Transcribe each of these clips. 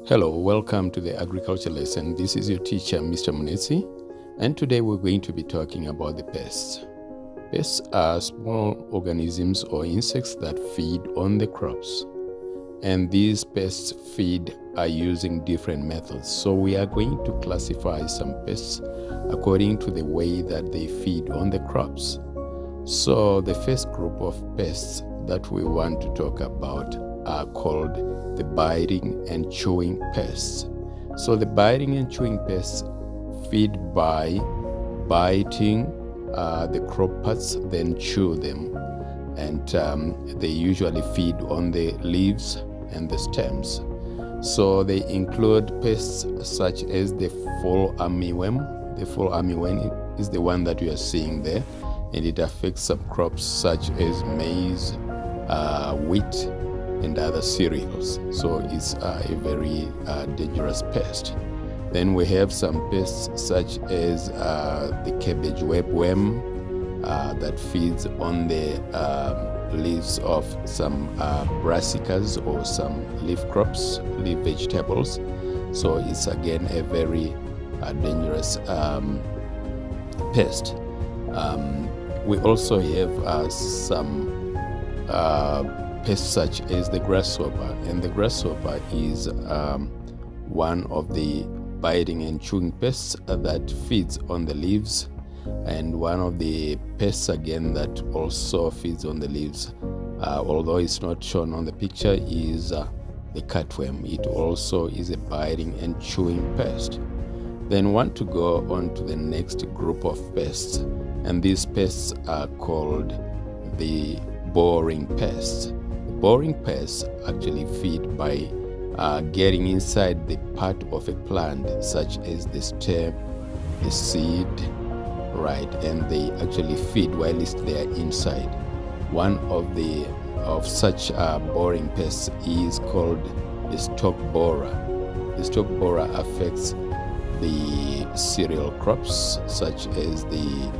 Hello, welcome to the agriculture lesson. This is your teacher, Mr. Munetsi, and today we're going to be talking about the pests. Pests are small organisms or insects that feed on the crops, and these pests feed using different methods. So we are going to classify some pests according to the way that they feed on the crops. So the first group of pests that we want to talk about are called the biting and chewing pests. So the biting and chewing pests feed by biting the crop parts, then chew them. And they usually feed on the leaves and the stems. So they include pests such as the fall armyworm. The fall armyworm is the one that you are seeing there, and it affects some crops such as maize, wheat, and other cereals. So it's a very dangerous pest. Then we have some pests such as the cabbage webworm that feeds on the leaves of some brassicas or some leaf crops, leaf vegetables. So it's again a very dangerous pest. We also have some pests such as the grasshopper, and the grasshopper is one of the biting and chewing pests that feeds on the leaves, and one of the pests again that also feeds on the leaves, although it's not shown on the picture, is the cutworm. It also is a biting and chewing pest. Then want to go on to the next group of pests, and these pests are called the boring pests. Boring pests actually feed by getting inside the part of a plant, such as the stem, the seed, right? And they actually feed whilst they are inside. One of such boring pests is called the stalk borer. The stalk borer affects the cereal crops such as the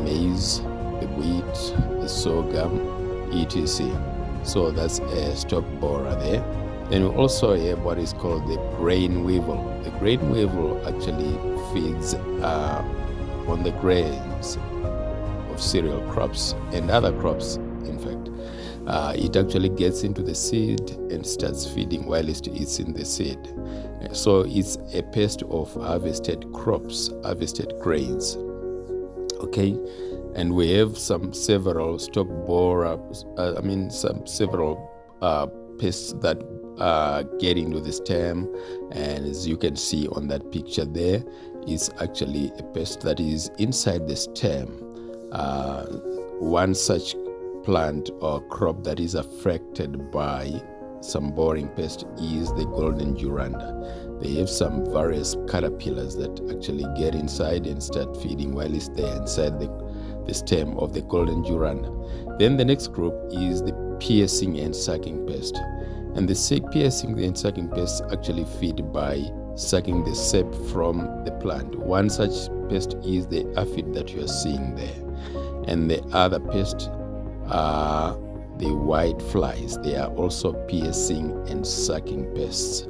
maize, the wheat, the sorghum, etc. So that's a stalk borer there. Then we also have what is called the grain weevil. The grain weevil actually feeds on the grains of cereal crops and other crops, in fact. It actually gets into the seed and starts feeding while it's in the seed. So it's a pest of harvested crops, harvested grains. Okay. And we have several stalk borers, several pests that get into the stem. And as you can see on that picture there, is actually a pest that is inside the stem. One such plant or crop that is affected by some boring pest is the golden duranda. They have some various caterpillars that actually get inside and start feeding while it's there inside the stem of the golden duranda. Then the next group is the piercing and sucking pest. And the piercing and sucking pests actually feed by sucking the sap from the plant. One such pest is the aphid that you are seeing there. And the other pest are the white flies. They are also piercing and sucking pests.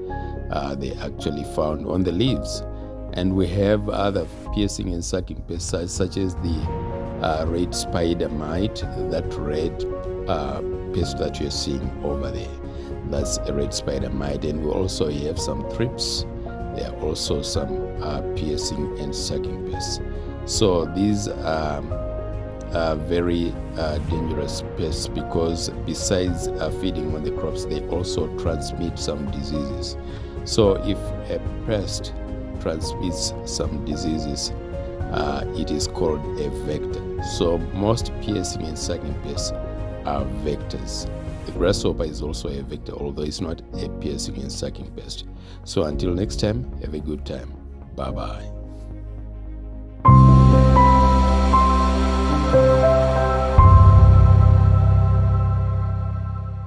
They actually found on the leaves. And we have other piercing and sucking pests such as the red spider mite, that red pest that you're seeing over there. That's a red spider mite. And we also have some thrips. There are also some piercing and sucking pests. So these are very dangerous pests because besides feeding on the crops, they also transmit some diseases. So if a pest transmits some diseases, it is called a vector. So most piercing and sucking pests are vectors. The grasshopper is also a vector, although it's not a piercing and sucking pest. So until next time, have a good time. Bye-bye.